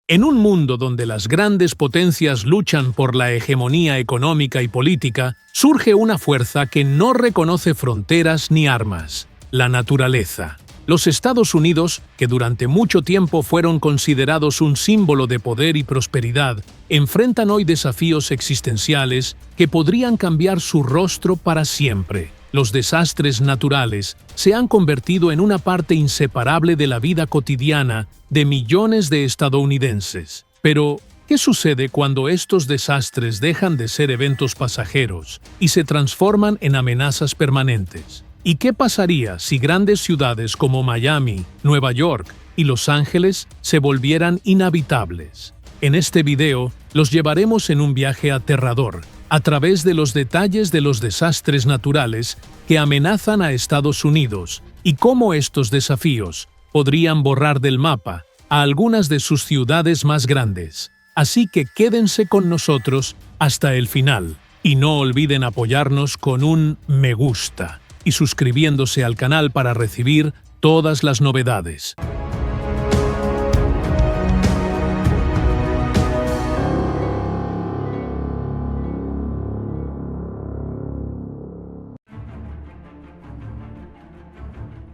En un mundo donde las grandes potencias luchan por la hegemonía económica y política, surge una fuerza que no reconoce fronteras ni armas: la naturaleza. Los Estados Unidos, que durante mucho tiempo fueron considerados un símbolo de poder y prosperidad, enfrentan hoy desafíos existenciales que podrían cambiar su rostro para siempre. Los desastres naturales se han convertido en una parte inseparable de la vida cotidiana de millones de estadounidenses. Pero, ¿qué sucede cuando estos desastres dejan de ser eventos pasajeros y se transforman en amenazas permanentes? ¿Y qué pasaría si grandes ciudades como Miami, Nueva York y Los Ángeles se volvieran inhabitables? En este video los llevaremos en un viaje aterrador a través de los detalles de los desastres naturales que amenazan a Estados Unidos y cómo estos desafíos podrían borrar del mapa a algunas de sus ciudades más grandes. Así que quédense con nosotros hasta el final y no olviden apoyarnos con un me gusta y suscribiéndose al canal para recibir todas las novedades.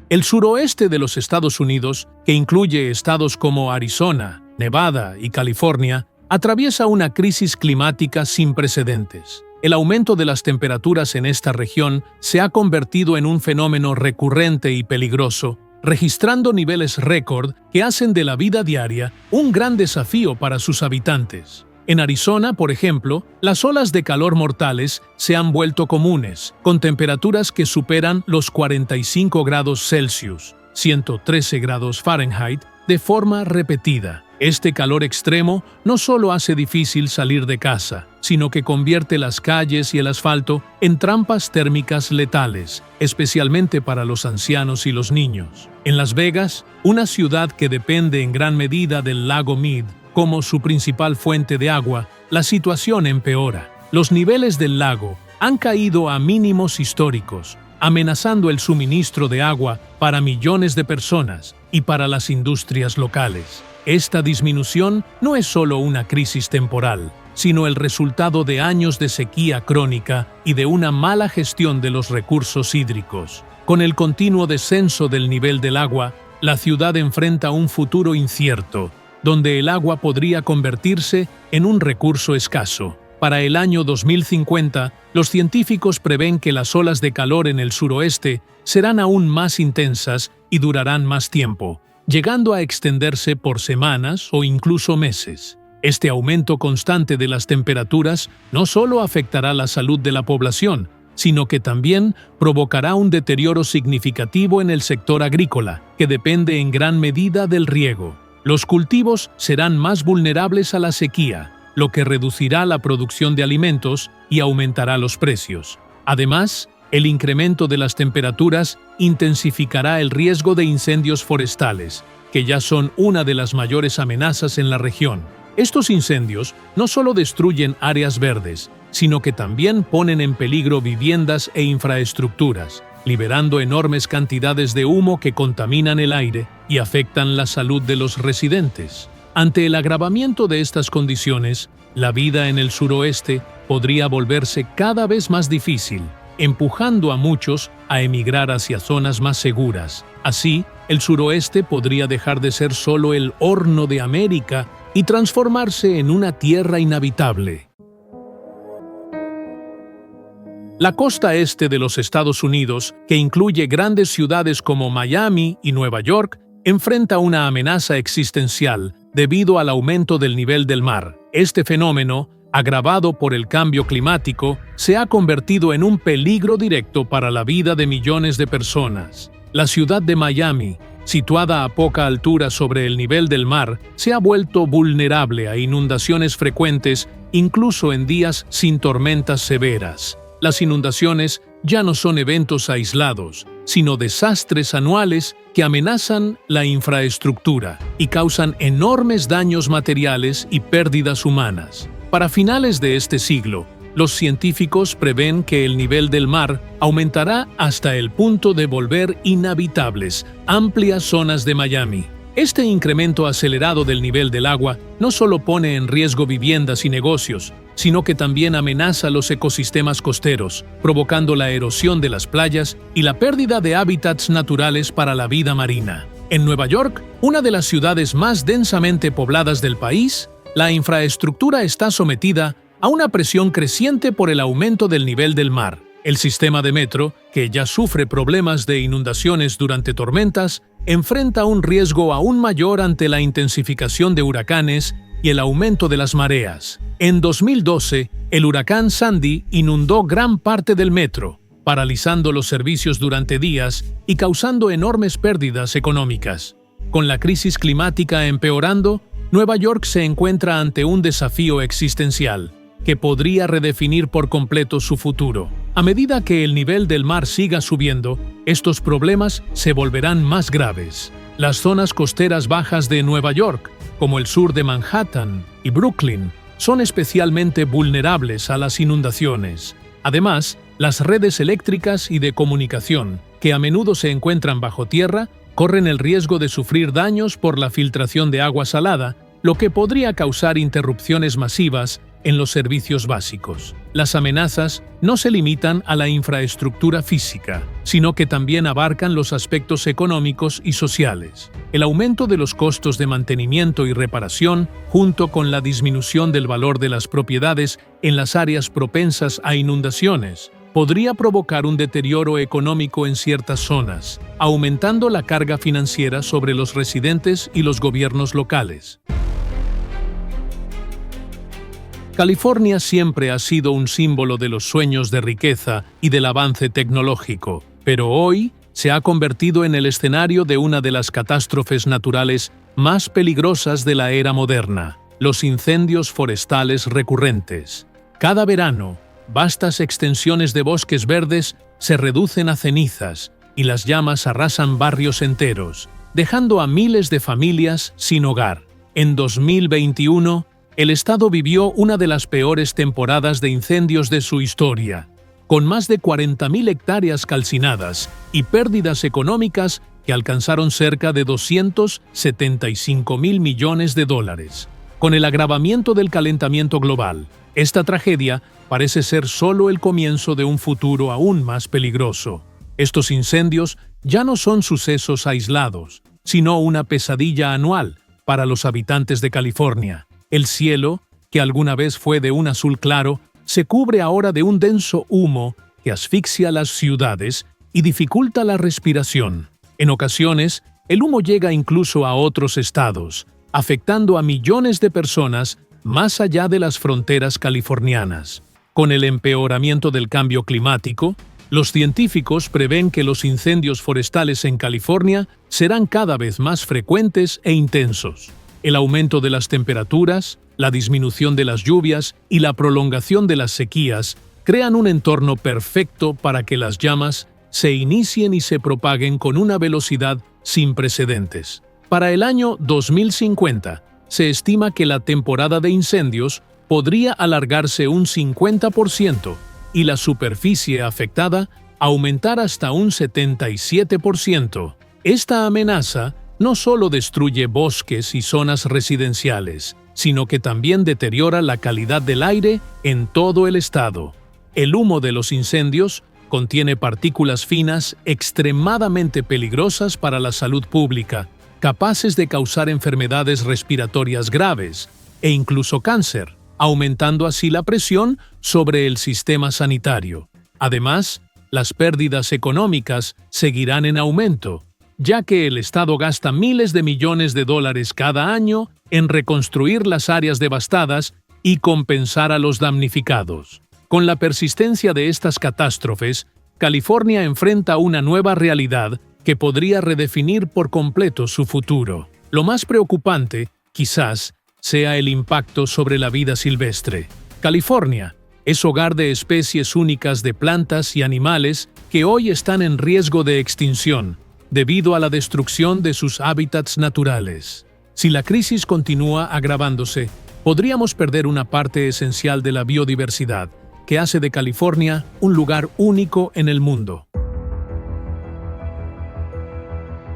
El suroeste de los Estados Unidos, que incluye estados como Arizona, Nevada y California, atraviesa una crisis climática sin precedentes. El aumento de las temperaturas en esta región se ha convertido en un fenómeno recurrente y peligroso, registrando niveles récord que hacen de la vida diaria un gran desafío para sus habitantes. En Arizona, por ejemplo, las olas de calor mortales se han vuelto comunes, con temperaturas que superan los 45 grados Celsius, 113 grados Fahrenheit, de forma repetida. Este calor extremo no solo hace difícil salir de casa, sino que convierte las calles y el asfalto en trampas térmicas letales, especialmente para los ancianos y los niños. En Las Vegas, una ciudad que depende en gran medida del lago Mead como su principal fuente de agua, la situación empeora. Los niveles del lago han caído a mínimos históricos, amenazando el suministro de agua para millones de personas y para las industrias locales. Esta disminución no es solo una crisis temporal, sino el resultado de años de sequía crónica y de una mala gestión de los recursos hídricos. Con el continuo descenso del nivel del agua, la ciudad enfrenta un futuro incierto, donde el agua podría convertirse en un recurso escaso. Para el año 2050, los científicos prevén que las olas de calor en el suroeste serán aún más intensas y durarán más tiempo, llegando a extenderse por semanas o incluso meses. Este aumento constante de las temperaturas no solo afectará la salud de la población, sino que también provocará un deterioro significativo en el sector agrícola, que depende en gran medida del riego. Los cultivos serán más vulnerables a la sequía, lo que reducirá la producción de alimentos y aumentará los precios. Además, el incremento de las temperaturas intensificará el riesgo de incendios forestales, que ya son una de las mayores amenazas en la región. Estos incendios no solo destruyen áreas verdes, sino que también ponen en peligro viviendas e infraestructuras, liberando enormes cantidades de humo que contaminan el aire y afectan la salud de los residentes. Ante el agravamiento de estas condiciones, la vida en el suroeste podría volverse cada vez más difícil, empujando a muchos a emigrar hacia zonas más seguras. Así, el suroeste podría dejar de ser solo el horno de América y transformarse en una tierra inhabitable. La costa este de los Estados Unidos, que incluye grandes ciudades como Miami y Nueva York, enfrenta una amenaza existencial debido al aumento del nivel del mar. Este fenómeno, agravado por el cambio climático, se ha convertido en un peligro directo para la vida de millones de personas. La ciudad de Miami, situada a poca altura sobre el nivel del mar, se ha vuelto vulnerable a inundaciones frecuentes, incluso en días sin tormentas severas. Las inundaciones ya no son eventos aislados, sino desastres anuales que amenazan la infraestructura y causan enormes daños materiales y pérdidas humanas. Para finales de este siglo, los científicos prevén que el nivel del mar aumentará hasta el punto de volver inhabitables amplias zonas de Miami. Este incremento acelerado del nivel del agua no solo pone en riesgo viviendas y negocios, sino que también amenaza los ecosistemas costeros, provocando la erosión de las playas y la pérdida de hábitats naturales para la vida marina. En Nueva York, una de las ciudades más densamente pobladas del país, la infraestructura está sometida a una presión creciente por el aumento del nivel del mar. El sistema de metro, que ya sufre problemas de inundaciones durante tormentas, enfrenta un riesgo aún mayor ante la intensificación de huracanes y el aumento de las mareas. En 2012, el huracán Sandy inundó gran parte del metro, paralizando los servicios durante días y causando enormes pérdidas económicas. Con la crisis climática empeorando, Nueva York se encuentra ante un desafío existencial que podría redefinir por completo su futuro. A medida que el nivel del mar siga subiendo, estos problemas se volverán más graves. Las zonas costeras bajas de Nueva York, como el sur de Manhattan y Brooklyn, son especialmente vulnerables a las inundaciones. Además, las redes eléctricas y de comunicación, que a menudo se encuentran bajo tierra, corren el riesgo de sufrir daños por la filtración de agua salada, lo que podría causar interrupciones masivas en los servicios básicos. Las amenazas no se limitan a la infraestructura física, sino que también abarcan los aspectos económicos y sociales. El aumento de los costos de mantenimiento y reparación, junto con la disminución del valor de las propiedades en las áreas propensas a inundaciones, podría provocar un deterioro económico en ciertas zonas, aumentando la carga financiera sobre los residentes y los gobiernos locales. California siempre ha sido un símbolo de los sueños de riqueza y del avance tecnológico, pero hoy se ha convertido en el escenario de una de las catástrofes naturales más peligrosas de la era moderna: los incendios forestales recurrentes. Cada verano, vastas extensiones de bosques verdes se reducen a cenizas y las llamas arrasan barrios enteros, dejando a miles de familias sin hogar. En 2021, el estado vivió una de las peores temporadas de incendios de su historia, con más de 40.000 hectáreas calcinadas y pérdidas económicas que alcanzaron cerca de $275.000 millones. Con el agravamiento del calentamiento global, esta tragedia parece ser solo el comienzo de un futuro aún más peligroso. Estos incendios ya no son sucesos aislados, sino una pesadilla anual para los habitantes de California. El cielo, que alguna vez fue de un azul claro, se cubre ahora de un denso humo que asfixia las ciudades y dificulta la respiración. En ocasiones, el humo llega incluso a otros estados, afectando a millones de personas más allá de las fronteras californianas. Con el empeoramiento del cambio climático, los científicos prevén que los incendios forestales en California serán cada vez más frecuentes e intensos. El aumento de las temperaturas, la disminución de las lluvias y la prolongación de las sequías crean un entorno perfecto para que las llamas se inicien y se propaguen con una velocidad sin precedentes. Para el año 2050, se estima que la temporada de incendios podría alargarse un 50% y la superficie afectada aumentar hasta un 77%. Esta amenaza no solo destruye bosques y zonas residenciales, sino que también deteriora la calidad del aire en todo el estado. El humo de los incendios contiene partículas finas extremadamente peligrosas para la salud pública, capaces de causar enfermedades respiratorias graves e incluso cáncer, aumentando así la presión sobre el sistema sanitario. Además, las pérdidas económicas seguirán en aumento, ya que el Estado gasta miles de millones de dólares cada año en reconstruir las áreas devastadas y compensar a los damnificados. Con la persistencia de estas catástrofes, California enfrenta una nueva realidad que podría redefinir por completo su futuro. Lo más preocupante, quizás, sea el impacto sobre la vida silvestre. California es hogar de especies únicas de plantas y animales que hoy están en riesgo de extinción, debido a la destrucción de sus hábitats naturales. Si la crisis continúa agravándose, podríamos perder una parte esencial de la biodiversidad, que hace de California un lugar único en el mundo.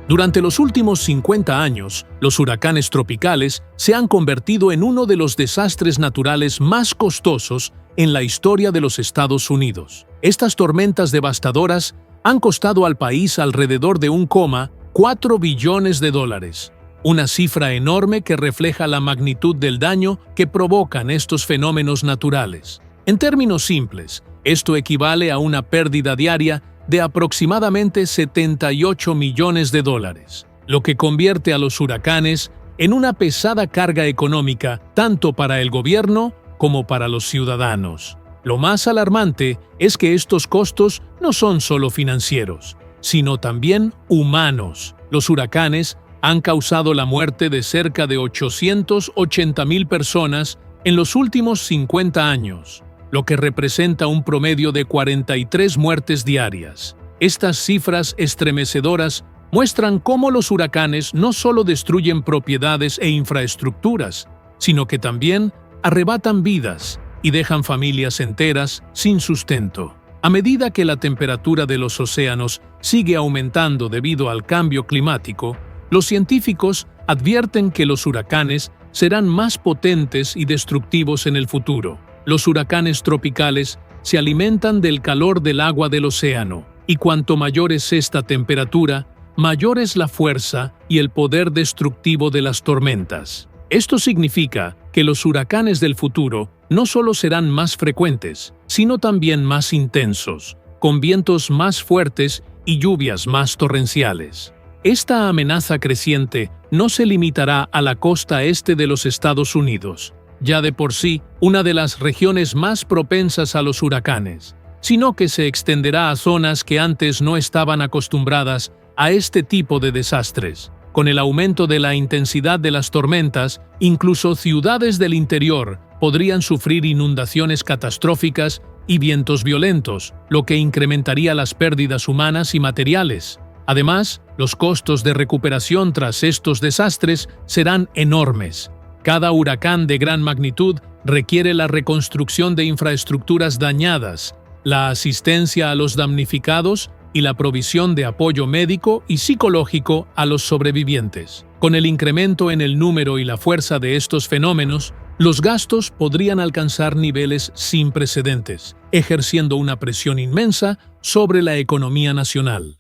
Durante los últimos 50 años, los huracanes tropicales se han convertido en uno de los desastres naturales más costosos en la historia de los Estados Unidos. Estas tormentas devastadoras han costado al país alrededor de $1,4 billones, una cifra enorme que refleja la magnitud del daño que provocan estos fenómenos naturales. En términos simples, esto equivale a una pérdida diaria de aproximadamente $78 millones, lo que convierte a los huracanes en una pesada carga económica tanto para el gobierno como para los ciudadanos. Lo más alarmante es que estos costos no son solo financieros, sino también humanos. Los huracanes han causado la muerte de cerca de 880,000 personas en los últimos 50 años, lo que representa un promedio de 43 muertes diarias. Estas cifras estremecedoras muestran cómo los huracanes no solo destruyen propiedades e infraestructuras, sino que también arrebatan vidas y dejan familias enteras sin sustento. A medida que la temperatura de los océanos sigue aumentando debido al cambio climático, los científicos advierten que los huracanes serán más potentes y destructivos en el futuro. Los huracanes tropicales se alimentan del calor del agua del océano, y cuanto mayor es esta temperatura, mayor es la fuerza y el poder destructivo de las tormentas. Esto significa que los huracanes del futuro no solo serán más frecuentes, sino también más intensos, con vientos más fuertes y lluvias más torrenciales. Esta amenaza creciente no se limitará a la costa este de los Estados Unidos, ya de por sí una de las regiones más propensas a los huracanes, sino que se extenderá a zonas que antes no estaban acostumbradas a este tipo de desastres. Con el aumento de la intensidad de las tormentas, incluso ciudades del interior podrían sufrir inundaciones catastróficas y vientos violentos, lo que incrementaría las pérdidas humanas y materiales. Además, los costos de recuperación tras estos desastres serán enormes. Cada huracán de gran magnitud requiere la reconstrucción de infraestructuras dañadas, la asistencia a los damnificados y la provisión de apoyo médico y psicológico a los sobrevivientes. Con el incremento en el número y la fuerza de estos fenómenos, los gastos podrían alcanzar niveles sin precedentes, ejerciendo una presión inmensa sobre la economía nacional.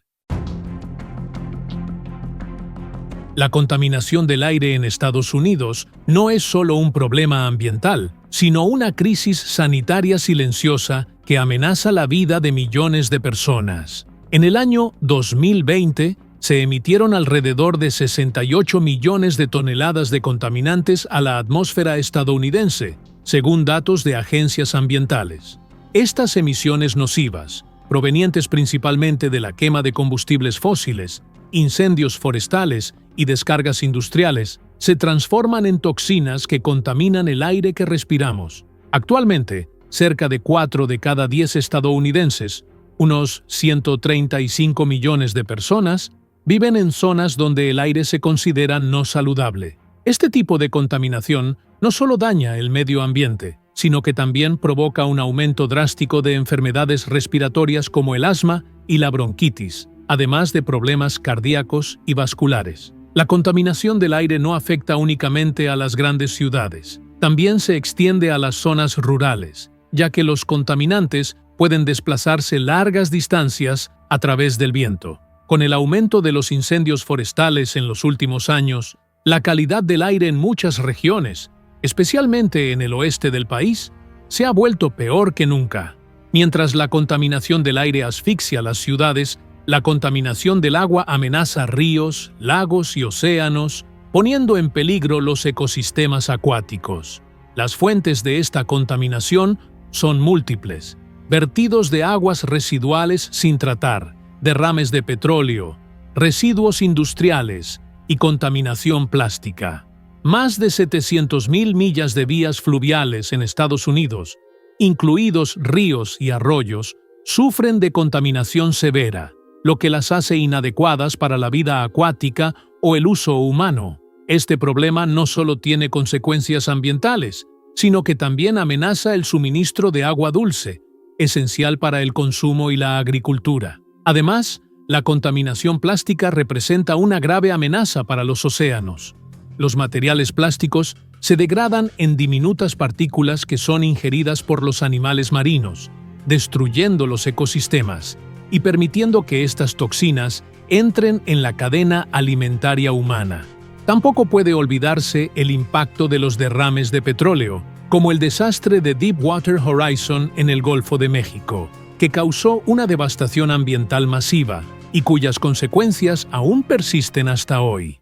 La contaminación del aire en Estados Unidos no es solo un problema ambiental, sino una crisis sanitaria silenciosa que amenaza la vida de millones de personas. En el año 2020, se emitieron alrededor de 68 millones de toneladas de contaminantes a la atmósfera estadounidense, según datos de agencias ambientales. Estas emisiones nocivas, provenientes principalmente de la quema de combustibles fósiles, incendios forestales y descargas industriales, se transforman en toxinas que contaminan el aire que respiramos. Actualmente, cerca de 4 de cada 10 estadounidenses, unos 135 millones de personas, viven en zonas donde el aire se considera no saludable. Este tipo de contaminación no solo daña el medio ambiente, sino que también provoca un aumento drástico de enfermedades respiratorias como el asma y la bronquitis, además de problemas cardíacos y vasculares. La contaminación del aire no afecta únicamente a las grandes ciudades, también se extiende a las zonas rurales, ya que los contaminantes pueden desplazarse largas distancias a través del viento. Con el aumento de los incendios forestales en los últimos años, la calidad del aire en muchas regiones, especialmente en el oeste del país, se ha vuelto peor que nunca. Mientras la contaminación del aire asfixia las ciudades, la contaminación del agua amenaza ríos, lagos y océanos, poniendo en peligro los ecosistemas acuáticos. Las fuentes de esta contaminación son múltiples: vertidos de aguas residuales sin tratar, derrames de petróleo, residuos industriales y contaminación plástica. Más de 700,000 millas de vías fluviales en Estados Unidos, incluidos ríos y arroyos, sufren de contaminación severa, lo que las hace inadecuadas para la vida acuática o el uso humano. Este problema no solo tiene consecuencias ambientales, sino que también amenaza el suministro de agua dulce, esencial para el consumo y la agricultura. Además, La contaminación plástica representa una grave amenaza para los océanos. Los materiales plásticos se degradan en diminutas partículas que son ingeridas por los animales marinos, destruyendo los ecosistemas y permitiendo que estas toxinas entren en la cadena alimentaria humana. Tampoco puede olvidarse el impacto de los derrames de petróleo, como el desastre de Deepwater Horizon en el Golfo de México, que causó una devastación ambiental masiva y cuyas consecuencias aún persisten hasta hoy.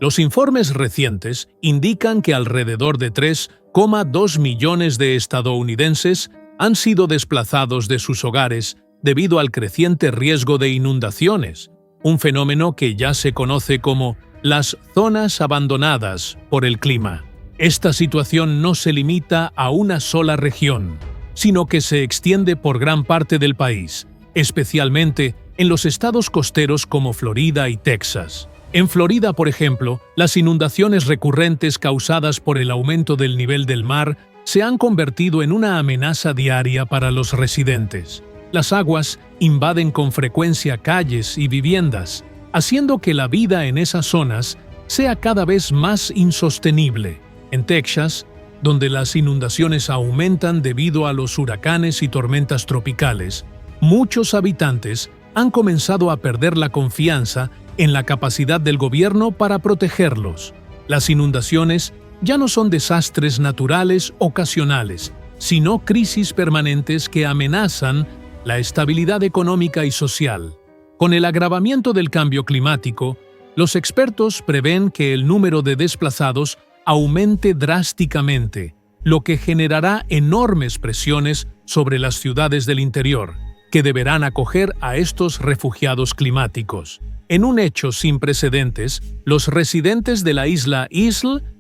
Los informes recientes indican que alrededor de 3,2 millones de estadounidenses han sido desplazados de sus hogares debido al creciente riesgo de inundaciones, un fenómeno que ya se conoce como las zonas abandonadas por el clima. Esta situación no se limita a una sola región, sino que se extiende por gran parte del país, especialmente en los estados costeros como Florida y Texas. En Florida, por ejemplo, las inundaciones recurrentes causadas por el aumento del nivel del mar se han convertido en una amenaza diaria para los residentes. Las aguas invaden con frecuencia calles y viviendas, haciendo que la vida en esas zonas sea cada vez más insostenible. En Texas, donde las inundaciones aumentan debido a los huracanes y tormentas tropicales, muchos habitantes han comenzado a perder la confianza en la capacidad del gobierno para protegerlos. Las inundaciones ya no son desastres naturales ocasionales, sino crisis permanentes que amenazan la estabilidad económica y social. Con el agravamiento del cambio climático, los expertos prevén que el número de desplazados aumente drásticamente, lo que generará enormes presiones sobre las ciudades del interior, que deberán acoger a estos refugiados climáticos. En un hecho sin precedentes, los residentes de la isla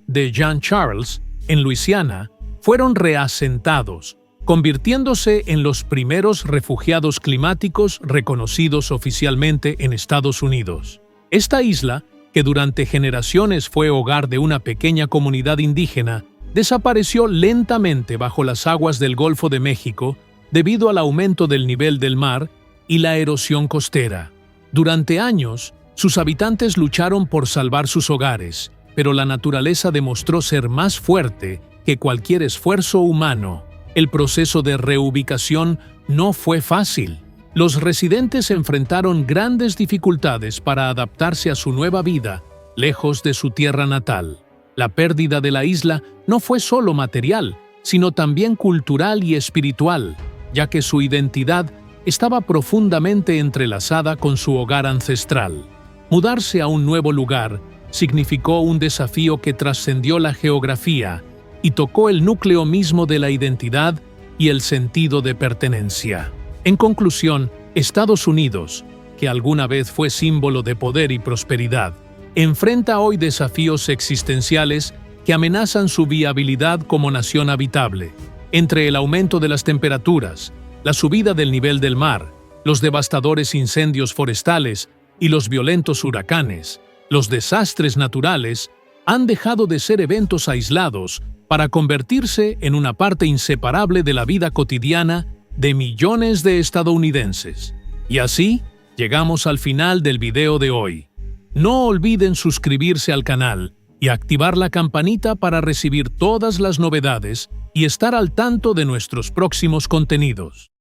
de Jean Charles, en Luisiana, fueron reasentados, convirtiéndose en los primeros refugiados climáticos reconocidos oficialmente en Estados Unidos. Esta isla, que durante generaciones fue hogar de una pequeña comunidad indígena, desapareció lentamente bajo las aguas del Golfo de México debido al aumento del nivel del mar y la erosión costera. Durante años, sus habitantes lucharon por salvar sus hogares, pero la naturaleza demostró ser más fuerte que cualquier esfuerzo humano. El proceso de reubicación no fue fácil. Los residentes enfrentaron grandes dificultades para adaptarse a su nueva vida, lejos de su tierra natal. La pérdida de la isla no fue solo material, sino también cultural y espiritual, ya que su identidad estaba profundamente entrelazada con su hogar ancestral. Mudarse a un nuevo lugar significó un desafío que trascendió la geografía y tocó el núcleo mismo de la identidad y el sentido de pertenencia. En conclusión, Estados Unidos, que alguna vez fue símbolo de poder y prosperidad, enfrenta hoy desafíos existenciales que amenazan su viabilidad como nación habitable. Entre el aumento de las temperaturas, la subida del nivel del mar, los devastadores incendios forestales y los violentos huracanes, los desastres naturales han dejado de ser eventos aislados para convertirse en una parte inseparable de la vida cotidiana de millones de estadounidenses. Y así, llegamos al final del video de hoy. No olviden suscribirse al canal y activar la campanita para recibir todas las novedades y estar al tanto de nuestros próximos contenidos.